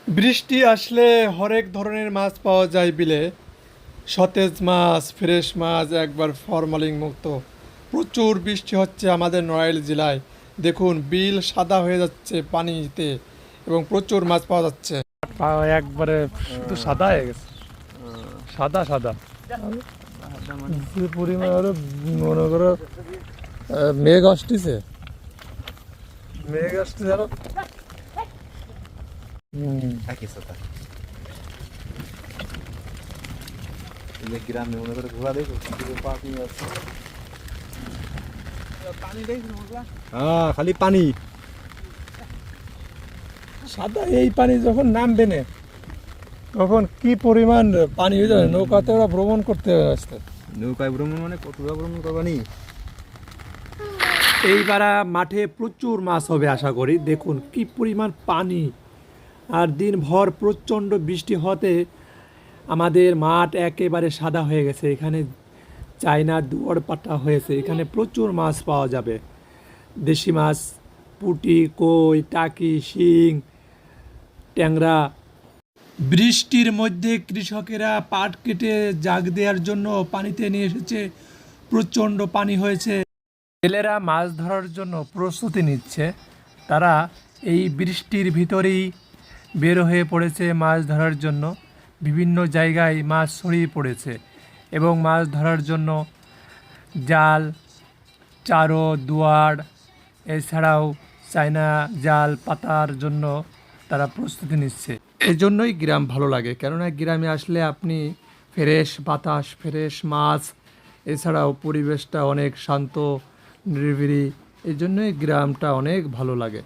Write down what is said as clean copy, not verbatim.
বৃষ্টি আসলে হরেক ধরনের মাছ পাওয়া যায় বিলে। সতেজ মাছ, ফ্রেশ মাছ, একবার ফরমালিন মুক্ত। প্রচুর বৃষ্টি হচ্ছে আমাদের নড়াইল জেলায়। দেখুন বিল সাদা হয়ে যাচ্ছে পানিতে এবং প্রচুর মাছ পাওয়া যাচ্ছে। একবারে শুধু সাদা হয়ে গেছে, সাদা সাদা। যে পরিমাণ আরো মনে করো মেঘ আসতেছে, মেঘ আসতেছে আরো। গ্রামে মনে করে ঘোরা দেখো পানি আছে, হ্যাঁ খালি পানি সাদা। এই পানি যখন নামবে না তখন কি পরিমাণ পানি হয়ে যাবে, নৌকাতে ওরা ভ্রমণ করতে আসতে। নৌকায় ভ্রমণ মানে কতটা ভ্রমণ করবানি। এইবার মাঠে প্রচুর মাছ হবে আশা করি। দেখুন কি পরিমাণ পানি, আর দিনভর প্রচণ্ড বৃষ্টি হতে আমাদের মাঠ একেবারে সাদা হয়ে গেছে। এখানে চায়না দুয়ার পাটা হয়েছে, এখানে প্রচুর মাছ পাওয়া যাবে। দেশি মাছ, পুঁটি, কই, টাকি, শিং, ট্যাংরা। বৃষ্টির মধ্যে কৃষকেরা পাট কেটে জাগ দেওয়ার জন্য পানিতে নিয়ে এসেছে। প্রচণ্ড পানি হয়েছে। জেলেরা মাছ ধরার জন্য প্রস্তুতি নিচ্ছে। তারা এই বৃষ্টির ভিতরেই বের হয়ে পড়েছে মাছ ধরার জন্য। বিভিন্ন জায়গায় মাছ ছড়িয়ে পড়েছে এবং মাছ ধরার জন্য জাল, চারো, দুয়ার, এছাড়াও চায়না জাল পাতার জন্য তারা প্রস্তুতি নিচ্ছে। এজন্যই গ্রাম ভালো লাগে, কেননা গ্রামে আসলে আপনি ফ্রেশ বাতাস, ফ্রেশ মাছ, এছাড়াও পরিবেশটা অনেক শান্ত, নিরিবিলি। এই জন্যই গ্রামটা অনেক ভালো লাগে।